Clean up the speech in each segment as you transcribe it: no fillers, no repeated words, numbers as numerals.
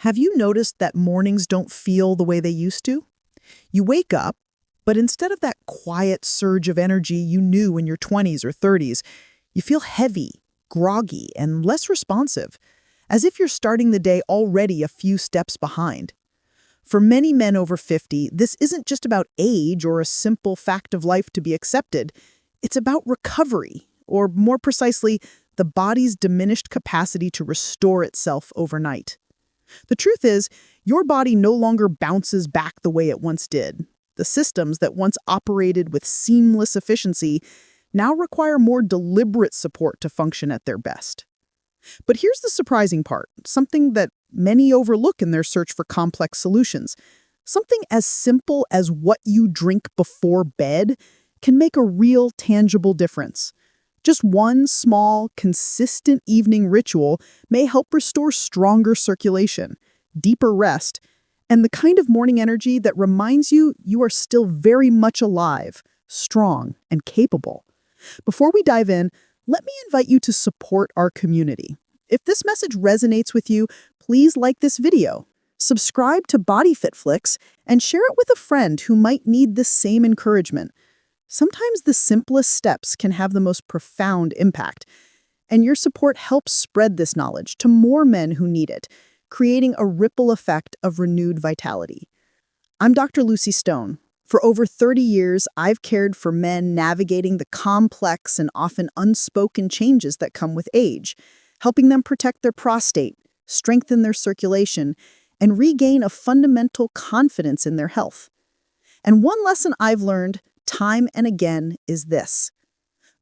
Have you noticed that mornings don't feel the way they used to? You wake up, but instead of that quiet surge of energy you knew in your 20s or 30s, you feel heavy, groggy, and less responsive, as if you're starting the day already a few steps behind. For many men over 50, this isn't just about age or a simple fact of life to be accepted. It's about recovery, or more precisely, the body's diminished capacity to restore itself overnight. The truth is, your body no longer bounces back the way it once did. The systems that once operated with seamless efficiency now require more deliberate support to function at their best. But here's the surprising part, something that many overlook in their search for complex solutions. Something as simple as what you drink before bed can make a real, tangible difference. Just one small, consistent evening ritual may help restore stronger circulation, deeper rest, and the kind of morning energy that reminds you you are still very much alive, strong, and capable. Before we dive in, let me invite you to support our community. If this message resonates with you, please like this video, subscribe to Bodyfitflix, and share it with a friend who might need the same encouragement. Sometimes the simplest steps can have the most profound impact, and your support helps spread this knowledge to more men who need it, creating a ripple effect of renewed vitality. I'm Dr. Lucy Stone. For over 30 years, I've cared for men navigating the complex and often unspoken changes that come with age, helping them protect their prostate, strengthen their circulation, and regain a fundamental confidence in their health. And one lesson I've learned time and again is this.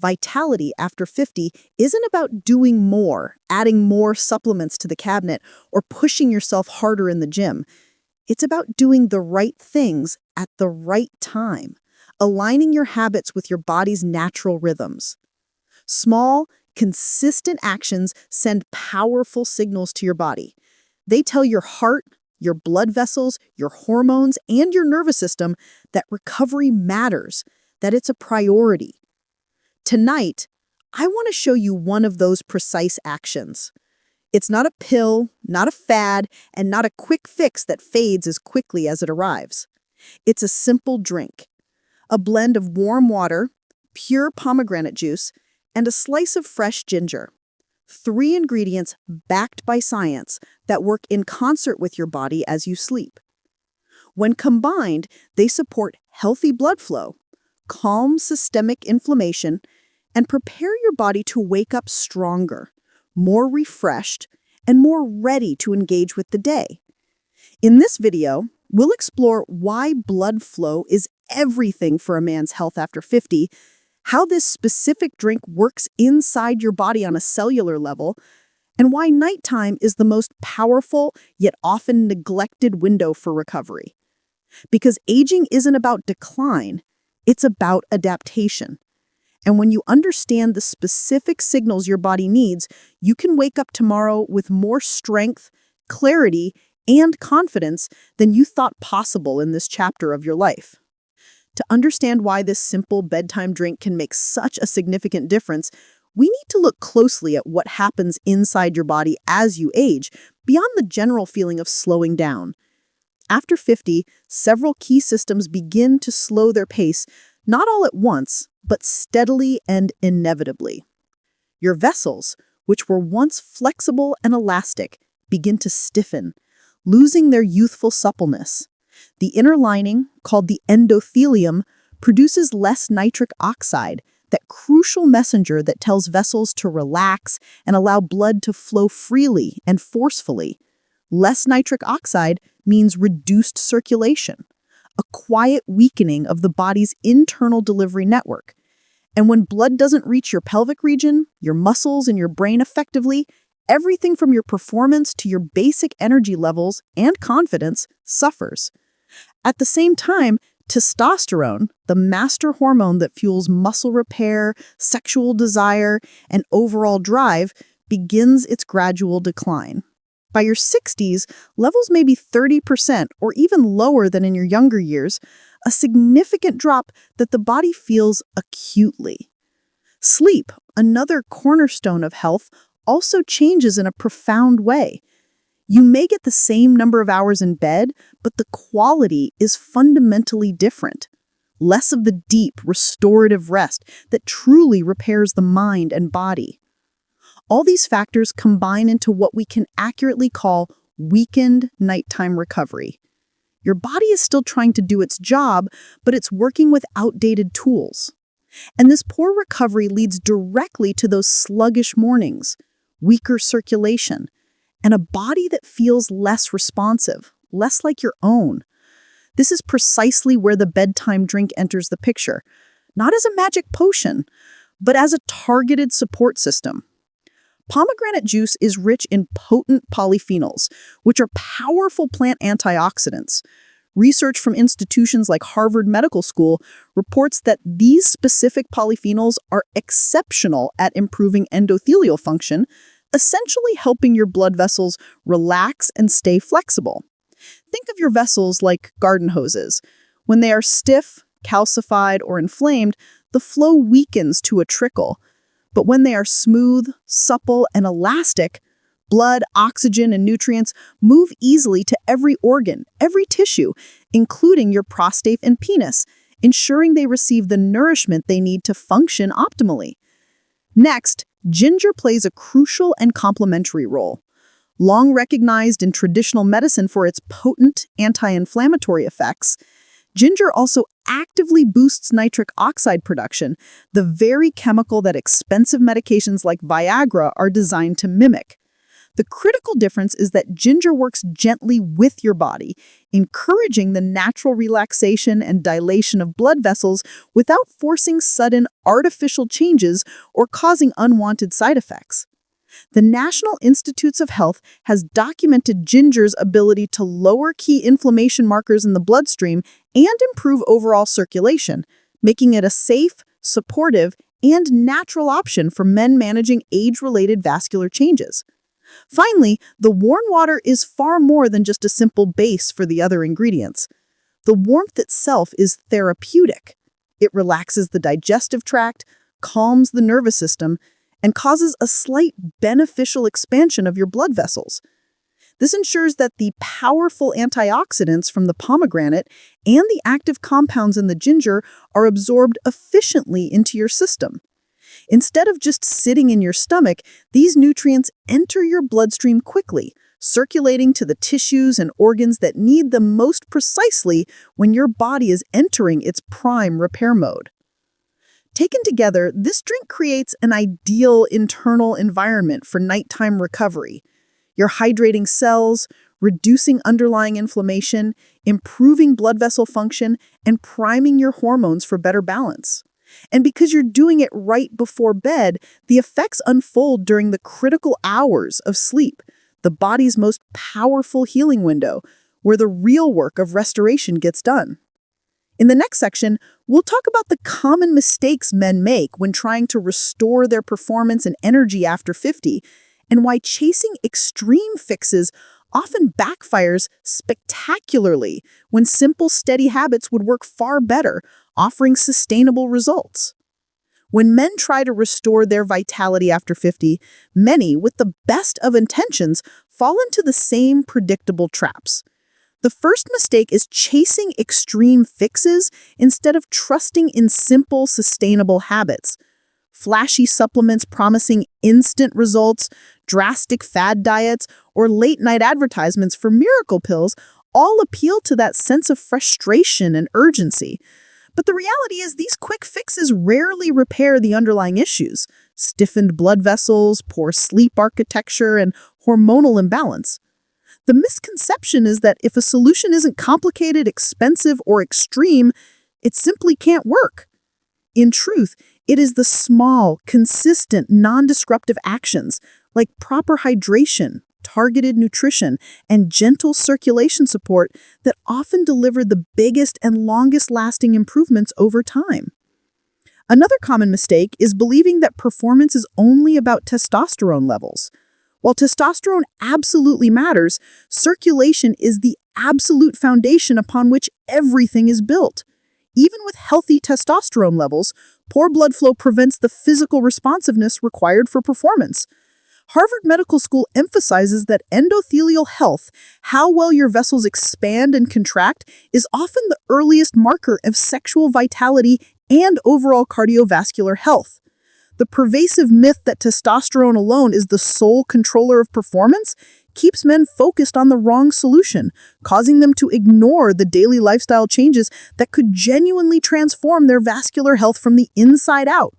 Vitality after 50 isn't about doing more, adding more supplements to the cabinet, or pushing yourself harder in the gym. It's about doing the right things at the right time, aligning your habits with your body's natural rhythms. Small, consistent actions send powerful signals to your body. They tell your heart, your blood vessels, your hormones, and your nervous system that recovery matters, that it's a priority. Tonight, I want to show you one of those precise actions. It's not a pill, not a fad, and not a quick fix that fades as quickly as it arrives. It's a simple drink. A blend of warm water, pure pomegranate juice, and a slice of fresh ginger. 3 ingredients backed by science that work in concert with your body as you sleep. When combined, they support healthy blood flow, calm systemic inflammation, and prepare your body to wake up stronger, more refreshed, and more ready to engage with the day. In this video, we'll explore why blood flow is everything for a man's health after 50, how this specific drink works inside your body on a cellular level, and why nighttime is the most powerful yet often neglected window for recovery. Because aging isn't about decline, it's about adaptation. And when you understand the specific signals your body needs, you can wake up tomorrow with more strength, clarity, and confidence than you thought possible in this chapter of your life. To understand why this simple bedtime drink can make such a significant difference, we need to look closely at what happens inside your body as you age, beyond the general feeling of slowing down. After 50, several key systems begin to slow their pace, not all at once, but steadily and inevitably. Your vessels, which were once flexible and elastic, begin to stiffen, losing their youthful suppleness. The inner lining, called the endothelium, produces less nitric oxide, that crucial messenger that tells vessels to relax and allow blood to flow freely and forcefully. Less nitric oxide means reduced circulation, a quiet weakening of the body's internal delivery network. And when blood doesn't reach your pelvic region, your muscles, and your brain effectively, everything from your performance to your basic energy levels and confidence suffers. At the same time, testosterone, the master hormone that fuels muscle repair, sexual desire, and overall drive, begins its gradual decline. By your 60s, levels may be 30% or even lower than in your younger years, a significant drop that the body feels acutely. Sleep, another cornerstone of health, also changes in a profound way. You may get the same number of hours in bed, but the quality is fundamentally different. Less of the deep, restorative rest that truly repairs the mind and body. All these factors combine into what we can accurately call weakened nighttime recovery. Your body is still trying to do its job, but it's working with outdated tools. And this poor recovery leads directly to those sluggish mornings, weaker circulation, and a body that feels less responsive, less like your own. This is precisely where the bedtime drink enters the picture, not as a magic potion, but as a targeted support system. Pomegranate juice is rich in potent polyphenols, which are powerful plant antioxidants. Research from institutions like Harvard Medical School reports that these specific polyphenols are exceptional at improving endothelial function, essentially helping your blood vessels relax and stay flexible. Think of your vessels like garden hoses. When they are stiff, calcified, or inflamed, the flow weakens to a trickle. But when they are smooth, supple, and elastic, blood, oxygen, and nutrients move easily to every organ, every tissue, including your prostate and penis, ensuring they receive the nourishment they need to function optimally. Next, ginger plays a crucial and complementary role. Long recognized in traditional medicine for its potent anti-inflammatory effects, ginger also actively boosts nitric oxide production, the very chemical that expensive medications like Viagra are designed to mimic. The critical difference is that ginger works gently with your body, encouraging the natural relaxation and dilation of blood vessels without forcing sudden artificial changes or causing unwanted side effects. The National Institutes of Health has documented ginger's ability to lower key inflammation markers in the bloodstream and improve overall circulation, making it a safe, supportive, and natural option for men managing age-related vascular changes. Finally, the warm water is far more than just a simple base for the other ingredients. The warmth itself is therapeutic. It relaxes the digestive tract, calms the nervous system, and causes a slight beneficial expansion of your blood vessels. This ensures that the powerful antioxidants from the pomegranate and the active compounds in the ginger are absorbed efficiently into your system. Instead of just sitting in your stomach, these nutrients enter your bloodstream quickly, circulating to the tissues and organs that need them most precisely when your body is entering its prime repair mode. Taken together, this drink creates an ideal internal environment for nighttime recovery. You're hydrating cells, reducing underlying inflammation, improving blood vessel function, and priming your hormones for better balance. And because you're doing it right before bed, the effects unfold during the critical hours of sleep, the body's most powerful healing window, where the real work of restoration gets done. In the next section, we'll talk about the common mistakes men make when trying to restore their performance and energy after 50, and why chasing extreme fixes often backfires spectacularly when simple, steady habits would work far better, offering sustainable results. When men try to restore their vitality after 50, many, with the best of intentions, fall into the same predictable traps. The first mistake is chasing extreme fixes instead of trusting in simple, sustainable habits. Flashy supplements promising instant results, drastic fad diets, or late-night advertisements for miracle pills all appeal to that sense of frustration and urgency. But the reality is these quick fixes rarely repair the underlying issues: stiffened blood vessels, poor sleep architecture, and hormonal imbalance. The misconception is that if a solution isn't complicated, expensive, or extreme, it simply can't work. In truth, it is the small, consistent, non-disruptive actions like proper hydration, targeted nutrition, and gentle circulation support that often deliver the biggest and longest-lasting improvements over time. Another common mistake is believing that performance is only about testosterone levels. While testosterone absolutely matters, circulation is the absolute foundation upon which everything is built. Even with healthy testosterone levels, poor blood flow prevents the physical responsiveness required for performance. Harvard Medical School emphasizes that endothelial health, how well your vessels expand and contract, is often the earliest marker of sexual vitality and overall cardiovascular health. The pervasive myth that testosterone alone is the sole controller of performance keeps men focused on the wrong solution, causing them to ignore the daily lifestyle changes that could genuinely transform their vascular health from the inside out.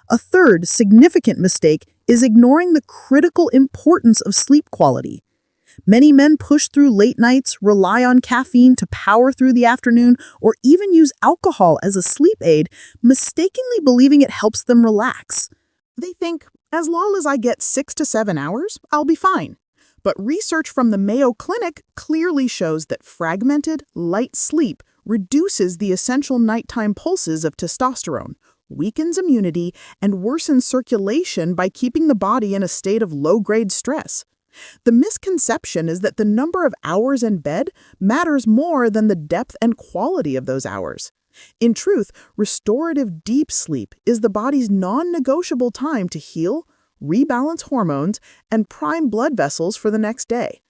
A third significant mistake is ignoring the critical importance of sleep quality. Many men push through late nights, rely on caffeine to power through the afternoon, or even use alcohol as a sleep aid, mistakenly believing it helps them relax. They think, as long as I get 6 to 7 hours, I'll be fine. But research from the Mayo Clinic clearly shows that fragmented, light sleep reduces the essential nighttime pulses of testosterone, weakens immunity, and worsens circulation by keeping the body in a state of low-grade stress. The misconception is that the number of hours in bed matters more than the depth and quality of those hours. In truth, restorative deep sleep is the body's non-negotiable time to heal, rebalance hormones, and prime blood vessels for the next day.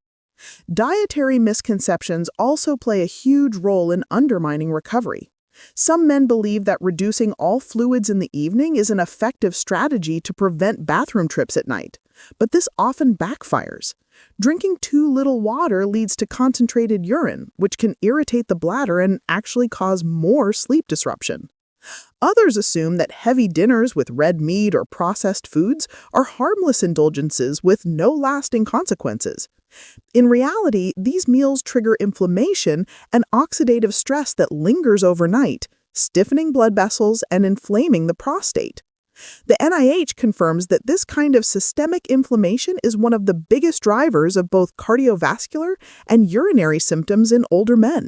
Dietary misconceptions also play a huge role in undermining recovery. Some men believe that reducing all fluids in the evening is an effective strategy to prevent bathroom trips at night, but this often backfires. Drinking too little water leads to concentrated urine, which can irritate the bladder and actually cause more sleep disruption. Others assume that heavy dinners with red meat or processed foods are harmless indulgences with no lasting consequences. In reality, these meals trigger inflammation and oxidative stress that lingers overnight, stiffening blood vessels and inflaming the prostate. The NIH confirms that this kind of systemic inflammation is one of the biggest drivers of both cardiovascular and urinary symptoms in older men.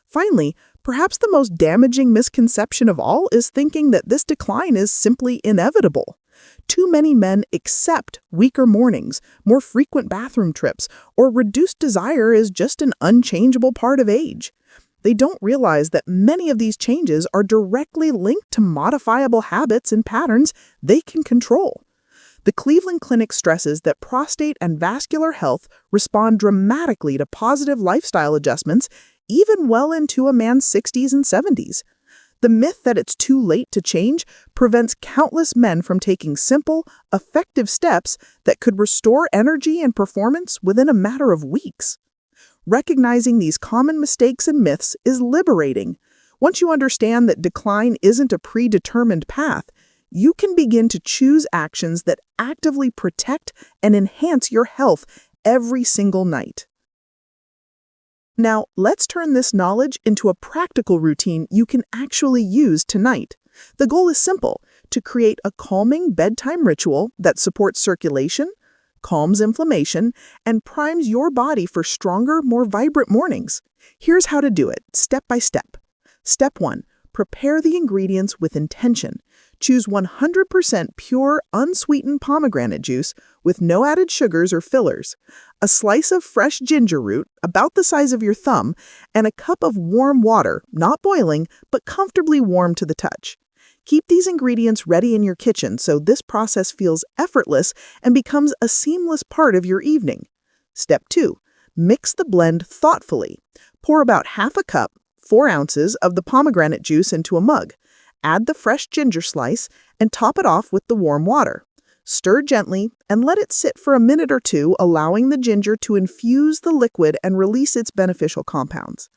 Finally, perhaps the most damaging misconception of all is thinking that this decline is simply inevitable. Too many men accept weaker mornings, more frequent bathroom trips, or reduced desire is just an unchangeable part of age. They don't realize that many of these changes are directly linked to modifiable habits and patterns they can control. The Cleveland Clinic stresses that prostate and vascular health respond dramatically to positive lifestyle adjustments even well into a man's 60s and 70s. The myth that it's too late to change prevents countless men from taking simple, effective steps that could restore energy and performance within a matter of weeks. Recognizing these common mistakes and myths is liberating. Once you understand that decline isn't a predetermined path, you can begin to choose actions that actively protect and enhance your health every single night. Now, let's turn this knowledge into a practical routine you can actually use tonight. The goal is simple: to create a calming bedtime ritual that supports circulation, calms inflammation, and primes your body for stronger, more vibrant mornings. Here's how to do it, step by step. Step 1. Prepare the ingredients with intention. Choose 100% pure, unsweetened pomegranate juice with no added sugars or fillers, a slice of fresh ginger root, about the size of your thumb, and a cup of warm water, not boiling, but comfortably warm to the touch. Keep these ingredients ready in your kitchen so this process feels effortless and becomes a seamless part of your evening. Step 2. Mix the blend thoughtfully. Pour about half a cup, 4 ounces, of the pomegranate juice into a mug. Add the fresh ginger slice and top it off with the warm water. Stir gently and let it sit for a minute or two, allowing the ginger to infuse the liquid and release its beneficial compounds.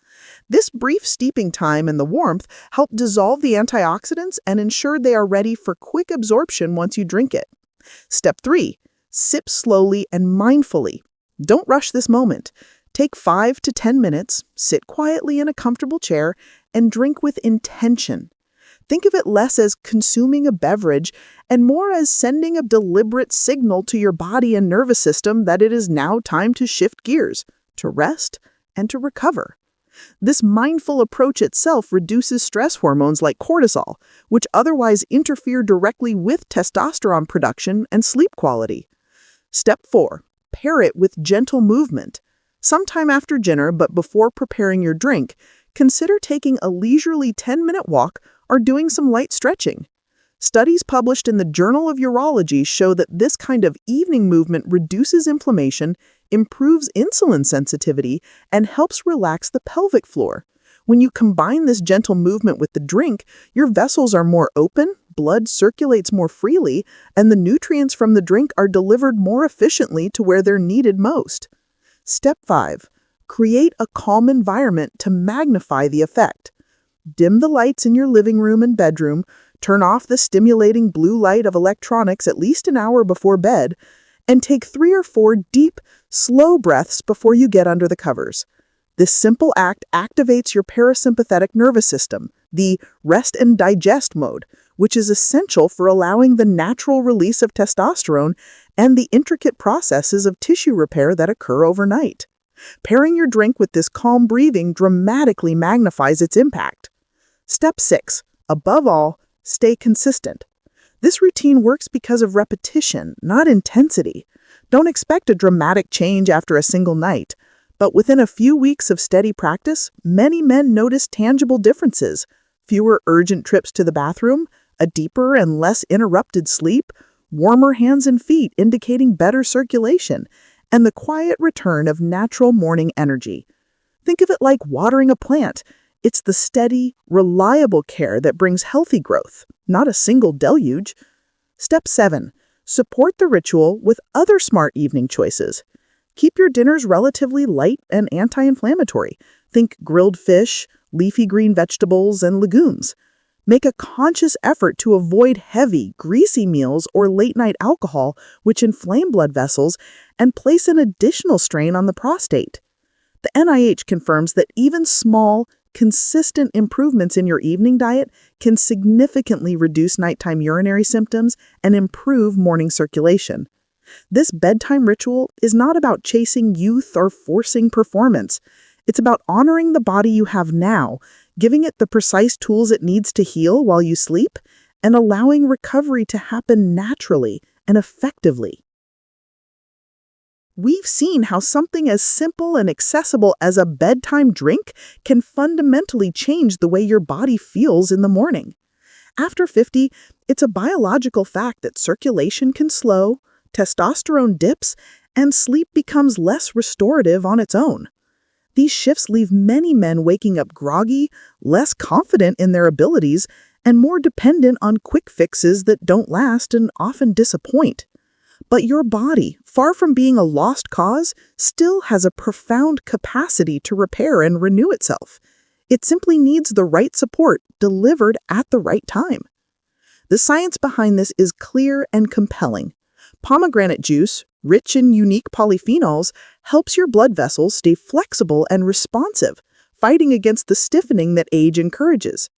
This brief steeping time in the warmth helps dissolve the antioxidants and ensure they are ready for quick absorption once you drink it. Step 3. Sip slowly and mindfully. Don't rush this moment. Take 5 to 10 minutes, sit quietly in a comfortable chair, and drink with intention. Think of it less as consuming a beverage and more as sending a deliberate signal to your body and nervous system that it is now time to shift gears, to rest, and to recover. This mindful approach itself reduces stress hormones like cortisol, which otherwise interfere directly with testosterone production and sleep quality. Step 4. Pair it with gentle movement. Sometime after dinner, but before preparing your drink, consider taking a leisurely 10-minute walk or doing some light stretching. Studies published in the Journal of Urology show that this kind of evening movement reduces inflammation, improves insulin sensitivity, and helps relax the pelvic floor. When you combine this gentle movement with the drink, your vessels are more open, blood circulates more freely, and the nutrients from the drink are delivered more efficiently to where they're needed most. Step 5. Create a calm environment to magnify the effect. Dim the lights in your living room and bedroom, turn off the stimulating blue light of electronics at least an hour before bed, and take 3 or 4 deep, slow breaths before you get under the covers. This simple act activates your parasympathetic nervous system, the rest and digest mode, which is essential for allowing the natural release of testosterone and the intricate processes of tissue repair that occur overnight. Pairing your drink with this calm breathing dramatically magnifies its impact. Step 6. Above all, stay consistent. This routine works because of repetition, not intensity. Don't expect a dramatic change after a single night. But within a few weeks of steady practice, many men notice tangible differences. Fewer urgent trips to the bathroom, a deeper and less interrupted sleep, warmer hands and feet indicating better circulation, and the quiet return of natural morning energy. Think of it like watering a plant. It's the steady, reliable care that brings healthy growth, not a single deluge. Step 7. Support the ritual with other smart evening choices. Keep your dinners relatively light and anti-inflammatory. Think grilled fish, leafy green vegetables, and legumes. Make a conscious effort to avoid heavy, greasy meals or late-night alcohol, which inflame blood vessels and place an additional strain on the prostate. The NIH confirms that even small, consistent improvements in your evening diet can significantly reduce nighttime urinary symptoms and improve morning circulation. This bedtime ritual is not about chasing youth or forcing performance. It's about honoring the body you have now, giving it the precise tools it needs to heal while you sleep, and allowing recovery to happen naturally and effectively. We've seen how something as simple and accessible as a bedtime drink can fundamentally change the way your body feels in the morning. After 50, it's a biological fact that circulation can slow, testosterone dips, and sleep becomes less restorative on its own. These shifts leave many men waking up groggy, less confident in their abilities, and more dependent on quick fixes that don't last and often disappoint. But your body, far from being a lost cause, still has a profound capacity to repair and renew itself. It simply needs the right support delivered at the right time. The science behind this is clear and compelling. Pomegranate juice, rich in unique polyphenols, helps your blood vessels stay flexible and responsive, fighting against the stiffening that age encourages.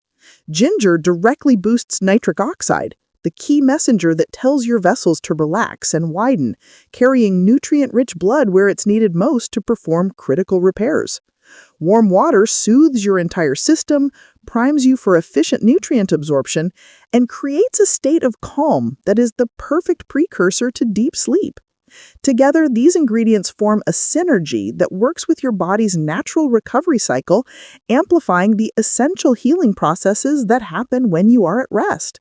Ginger directly boosts nitric oxide, the key messenger that tells your vessels to relax and widen, carrying nutrient-rich blood where it's needed most to perform critical repairs. Warm water soothes your entire system, primes you for efficient nutrient absorption, and creates a state of calm that is the perfect precursor to deep sleep. Together, these ingredients form a synergy that works with your body's natural recovery cycle, amplifying the essential healing processes that happen when you are at rest.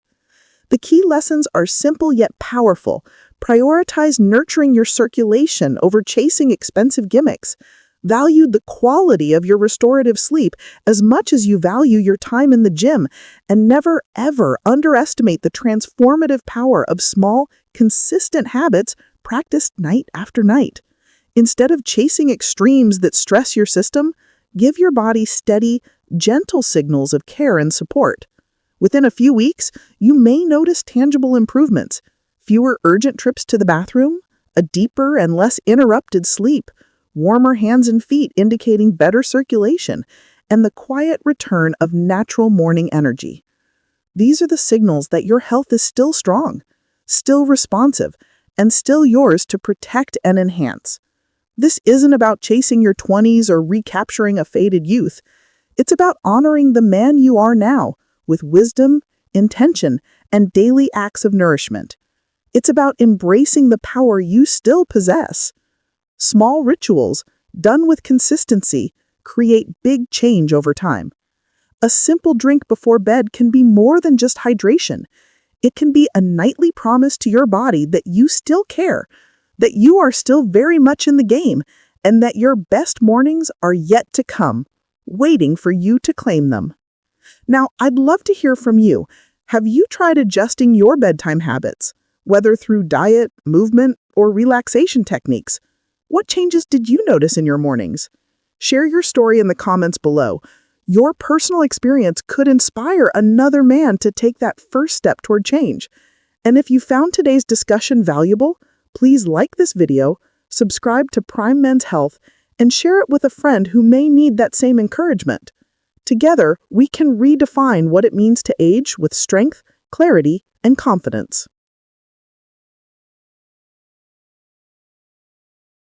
The key lessons are simple yet powerful. Prioritize nurturing your circulation over chasing expensive gimmicks. Value the quality of your restorative sleep as much as you value your time in the gym, and never, ever underestimate the transformative power of small, consistent habits practiced night after night. Instead of chasing extremes that stress your system, give your body steady, gentle signals of care and support. Within a few weeks, you may notice tangible improvements: fewer urgent trips to the bathroom, a deeper and less interrupted sleep, warmer hands and feet indicating better circulation, and the quiet return of natural morning energy. These are the signals that your health is still strong, still responsive, and still yours to protect and enhance. This isn't about chasing your 20s or recapturing a faded youth. It's about honoring the man you are now, with wisdom, intention, and daily acts of nourishment. It's about embracing the power you still possess. Small rituals, done with consistency, create big change over time. A simple drink before bed can be more than just hydration. It can be a nightly promise to your body that you still care, that you are still very much in the game, and that your best mornings are yet to come, waiting for you to claim them. Now, I'd love to hear from you. Have you tried adjusting your bedtime habits, whether through diet, movement, or relaxation techniques? What changes did you notice in your mornings? Share your story in the comments below. Your personal experience could inspire another man to take that first step toward change. And if you found today's discussion valuable, please like this video, subscribe to Prime Men's Health, and share it with a friend who may need that same encouragement. Together, we can redefine what it means to age with strength, clarity, and confidence.